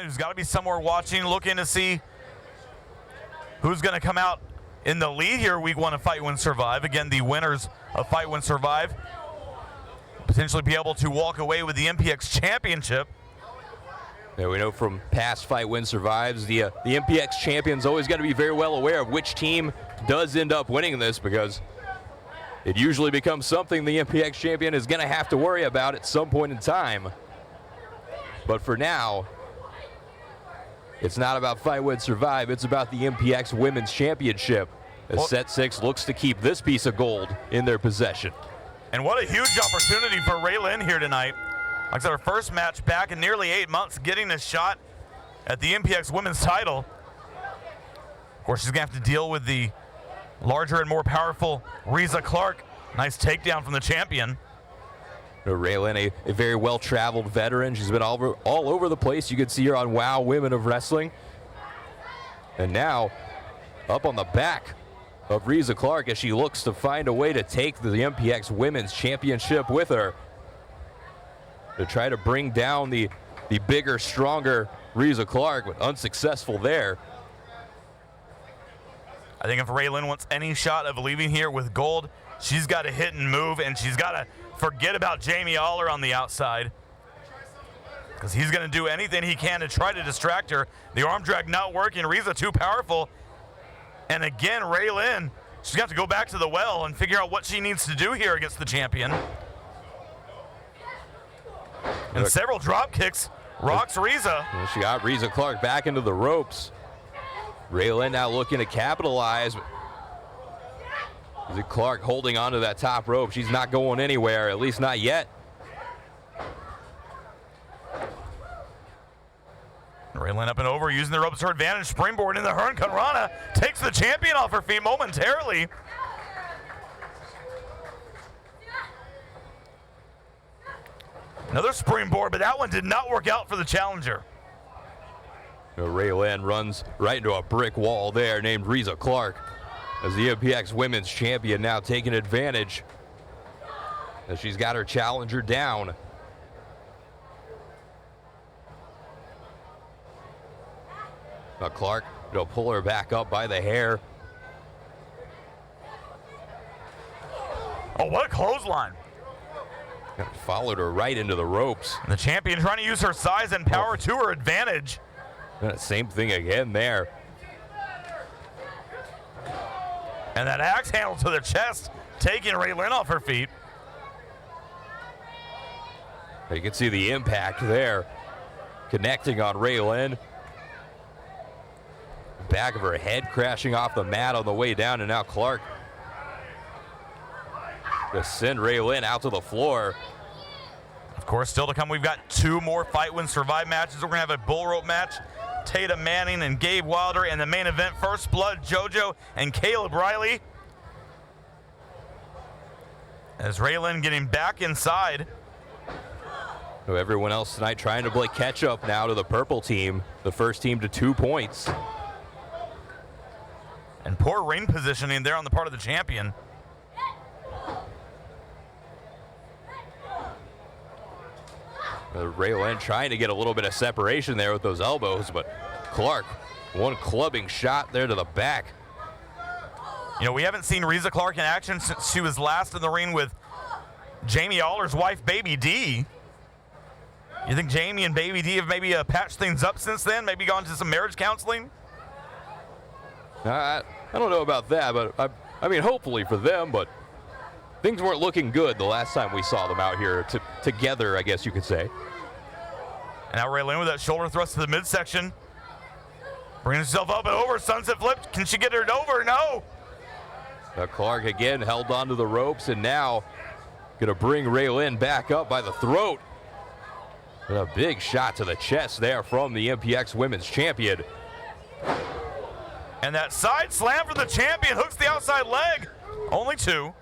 tonight who's got to be somewhere watching, looking to see who's going to come out in the lead here week 1 of Fight, Win, Survive. Again, the winners of Fight, Win, Survive potentially be able to walk away with the MPX championship. Yeah, we know from past Fight, Win, Survives, the MPX champion's always got to be very well aware of which team does end up winning this, because it usually becomes something the MPX champion is going to have to worry about at some point in time. But for now, it's not about Fight, Win, Survive. It's about the MPX Women's Championship, as Set 6 looks to keep this piece of gold in their possession. And what a huge opportunity for Ray Lyn here tonight. Like I said, her first match back in nearly 8 months, getting a shot at the MPX Women's title. Of course, she's going to have to deal with the larger and more powerful Reiza Clarke. Nice takedown from the champion. Ray Lyn, a very well-traveled veteran. She's been all over the place. You could see her on WOW Women of Wrestling. And now, up on the back of Reiza Clarke as she looks to find a way to take the MPX Women's Championship with her, to try to bring down the bigger, stronger Reiza Clarke, but unsuccessful there. I think if Ray Lyn wants any shot of leaving here with gold, she's got to hit and move, and she's got to forget about Jamie Oller on the outside, because he's going to do anything he can to try to distract her. The arm drag not working. Reiza too powerful. And again, Ray Lyn, she's got to go back to the well and figure out what she needs to do here against the champion. And several drop kicks rocks Reiza. And she got Reiza Clarke back into the ropes. Ray Lyn now looking to capitalize. Reiza Clarke holding onto that top rope. She's not going anywhere, at least not yet. Ray Lyn up and over, using the ropes to her advantage. Springboard in the Hurricane Rana. Takes the champion off her feet momentarily. Another springboard, but that one did not work out for the challenger. Ray Lyn runs right into a brick wall there named Reiza Clarke, as the MPX Women's Champion now taking advantage as she's got her challenger down. Now Clarke, will pull her back up by the hair. Oh, what a clothesline. Followed her right into the ropes. The champion trying to use her size and power to her advantage. Same thing again there. And that axe handle to the chest, taking Ray Lyn off her feet. You can see the impact there, connecting on Ray Lyn. Back of her head crashing off the mat on the way down, and now Clarke just send Ray Lyn out to the floor. Of course, still to come, we've got 2 more Fight, Win, Survive matches. We're going to have a bull rope match. Tatum Manning and Gabe Wilder, and the main event, First Blood, JoJo and Caleb Riley. As Ray Lyn getting back inside. So everyone else tonight trying to play catch up now to the purple team. The first team to 2 points. And poor ring positioning there on the part of the champion. Ray Lyn trying to get a little bit of separation there with those elbows, but Clarke, one clubbing shot there to the back. You know, we haven't seen Reiza Clarke in action since she was last in the ring with Jamie Oller's wife, Baby D. You think Jamie and Baby D have maybe patched things up since then? Maybe gone to some marriage counseling? I don't know about that, but I mean, hopefully for them, but things weren't looking good the last time we saw them out here together, I guess you could say. And now Ray Lyn with that shoulder thrust to the midsection. Bringing herself up and over, sunset flip. Can she get her over? No. Now Clarke again held onto the ropes, and now gonna bring Ray Lyn back up by the throat. And a big shot to the chest there from the MPX Women's Champion. And that side slam for the champion, hooks the outside leg. Only 2.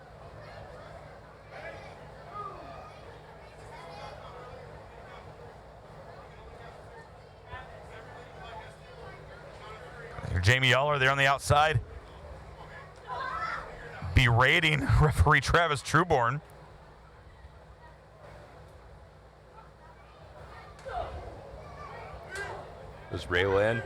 Jamie Oller there on the outside, berating referee Travis Trueborn. As Ray Lyn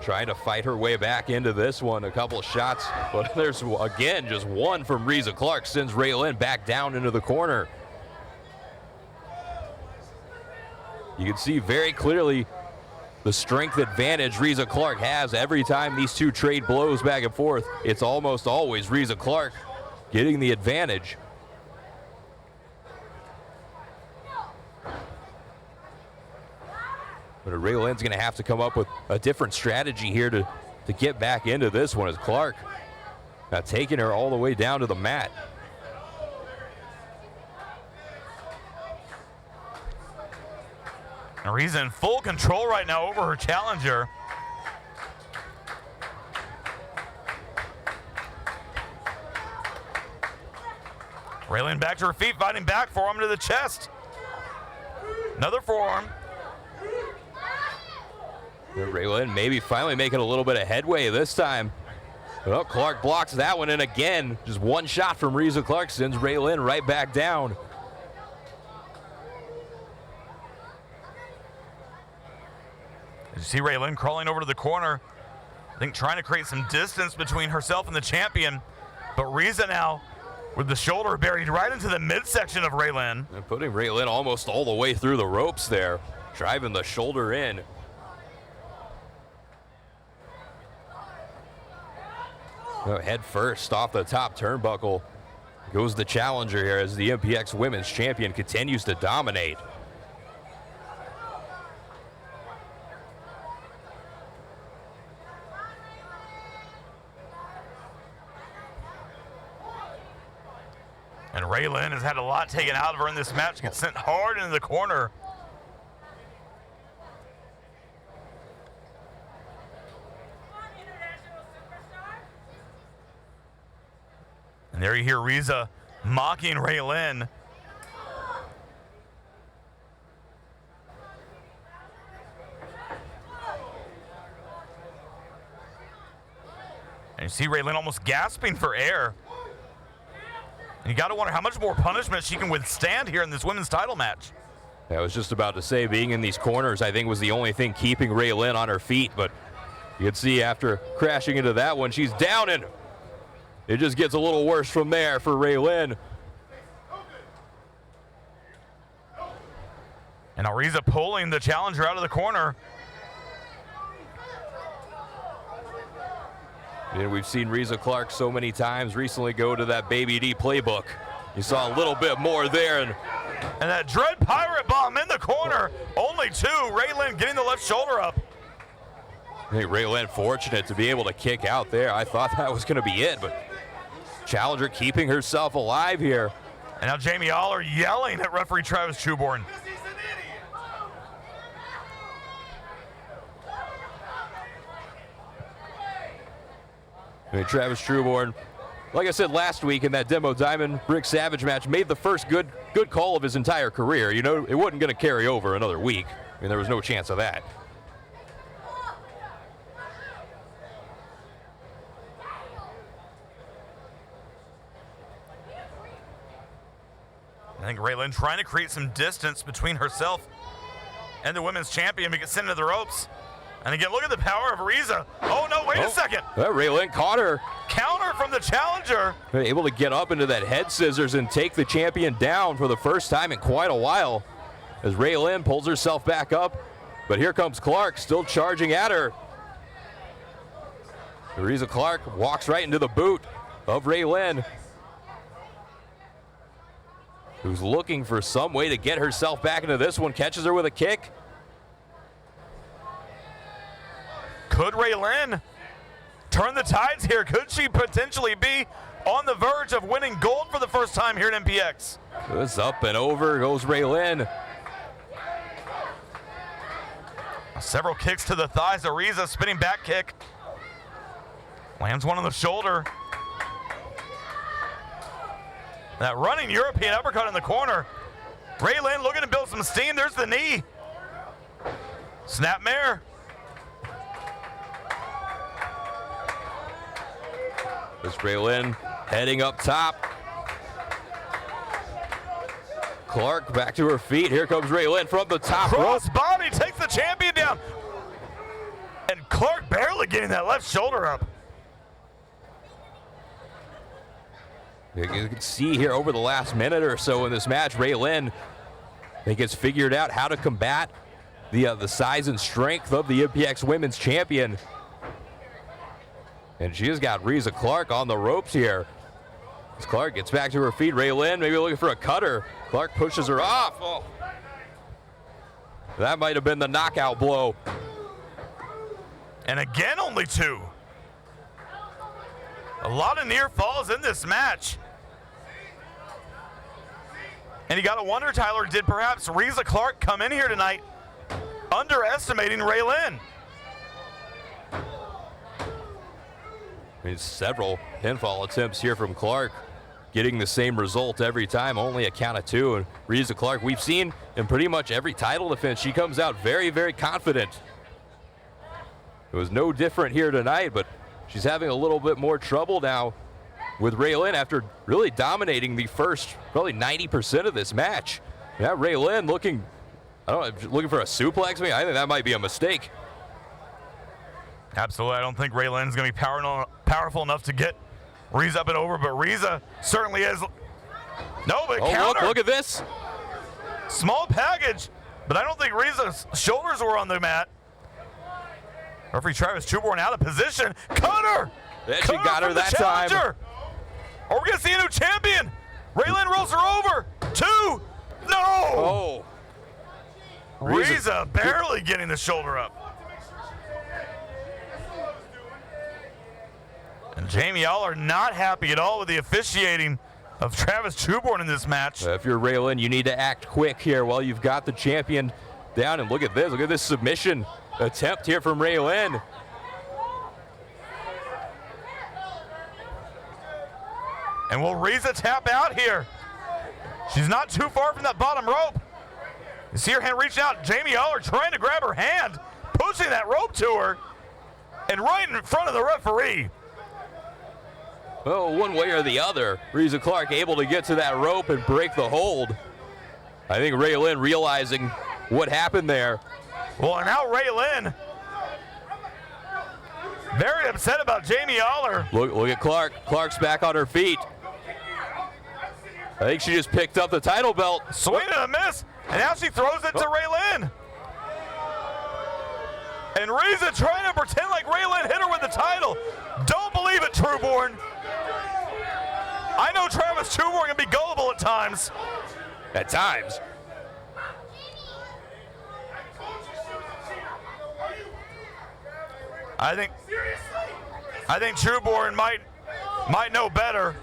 trying to fight her way back into this one. A couple of shots, but there's, again, just one from Reiza Clarke, sends Ray Lyn back down into the corner. You can see very clearly the strength advantage Reiza Clarke has every time these two trade blows back and forth. It's almost always Reiza Clarke getting the advantage. But Ray Lyn's going to have to come up with a different strategy here to get back into this one, as Clarke taking her all the way down to the mat. Reiza in full control right now over her challenger. Ray Lyn back to her feet, fighting back, forearm to the chest. Another forearm. Ray Lyn maybe finally making a little bit of headway this time. Well, Clarke blocks that one, and again, just one shot from Reiza Clarke sends Ray Lyn right back down. You see Ray Lyn crawling over to the corner, I think trying to create some distance between herself and the champion, but Reiza now with the shoulder buried right into the midsection of Ray Lyn. And putting Ray Lyn almost all the way through the ropes there, driving the shoulder in. Head first off the top turnbuckle goes the challenger here as the MPX Women's Champion continues to dominate. And Ray Lyn has had a lot taken out of her in this match, gets sent hard into the corner. And there you hear Reiza mocking Ray Lyn. And you see Ray Lyn almost gasping for air. And you got to wonder how much more punishment she can withstand here in this women's title match. I was just about to say, being in these corners, I think, was the only thing keeping Ray Lyn on her feet. But you can see after crashing into that one, she's down, and it just gets a little worse from there for Ray Lyn. And now Reiza pulling the challenger out of the corner. And we've seen Reiza Clarke so many times recently go to that Baby D playbook. You saw a little bit more there. And that Dread Pirate Bomb in the corner. Only two. Ray Lyn getting the left shoulder up. I think Ray Lyn fortunate to be able to kick out there. I thought that was going to be it, but challenger keeping herself alive here. And now Jamie Oller yelling at referee Travis Truborn. I mean, Travis Truborn, like I said last week in that Demo Diamond Rick Savage match, made the first good call of his entire career. You know, it wasn't going to carry over another week. I mean, there was no chance of that. I think Ray Lyn trying to create some distance between herself and the women's champion, but gets sent into the ropes. And again, look at the power of Reiza. Oh no, wait a second. Ray Lyn caught her. Counter from the challenger. Able to get up into that head scissors and take the champion down for the first time in quite a while. As Ray Lyn pulls herself back up. But here comes Clarke, still charging at her. Reiza Clarke walks right into the boot of Ray Lyn, who's looking for some way to get herself back into this one. Catches her with a kick. Could Ray Lyn turn the tides here? Could she potentially be on the verge of winning gold for the first time here at MPX? This up and over goes Ray Lyn. Several kicks to the thighs of Reiza, spinning back kick. Lands one on the shoulder. That running European uppercut in the corner. Ray Lyn looking to build some steam. There's the knee. Snapmare. This Ray Lyn heading up top. Clarke back to her feet. Here comes Ray Lyn from the top rope. Cross body takes the champion down. And Clarke barely getting that left shoulder up. You can see here over the last minute or so in this match, Ray Lyn, I think, has figured out how to combat the size and strength of the MPX Women's Champion. And she has got Reiza Clarke on the ropes here. As Clarke gets back to her feet, Ray Lyn maybe looking for a cutter. Clarke pushes her off. Oh. That might have been the knockout blow. And again, only 2. A lot of near falls in this match. And you got to wonder, Tyler, did perhaps Reiza Clarke come in here tonight underestimating Ray Lyn? I mean, several pinfall attempts here from Clarke, getting the same result every time, only a count of 2. And Reiza Clarke, we've seen in pretty much every title defense, she comes out very, very confident. It was no different here tonight, but she's having a little bit more trouble now with Ray Lyn after really dominating the first probably 90% of this match. Now Ray Lyn looking, I don't know, looking for a suplex. I think that might be a mistake. Absolutely. I don't think Ray Lyn's going to be powerful enough to get Reiza up and over, but Reiza certainly is. No, but counter. Look at this. Small package, but I don't think Reiza's shoulders were on the mat. Referee Travis Trueborn out of position. Cutter! Yeah, she got her that time. Are we going to see a new champion? Ray Lyn rolls her over. 2. No! Oh. Reiza barely getting the shoulder up. And Jamie Oller not happy at all with the officiating of Travis Trueborn in this match. If you're Ray Lyn, you need to act quick here while you've got the champion down. And look at this. Look at this submission attempt here from Ray Lyn. And will Reiza tap out here? She's not too far from that bottom rope. You see her hand reaching out. Jamie Oller trying to grab her hand, pushing that rope to her, and right in front of the referee. Well, one way or the other, Reiza Clarke able to get to that rope and break the hold. I think Ray Lyn realizing what happened there. Well, and now Ray Lyn very upset about Jamie Oller. Look at Clarke. Clarke's back on her feet. I think she just picked up the title belt. Swing and a miss, and now she throws it to Ray Lyn. And Reiza trying to pretend like Ray Lyn hit her with the title. Don't believe it, Trueborn. I know Travis Trueborn can be gullible at times. At times. I think Trueborn might know better.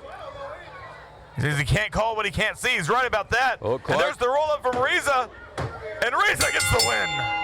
He says he can't call what he can't see. He's right about that. Oh, and there's the roll up from Reiza. And Reiza gets the win.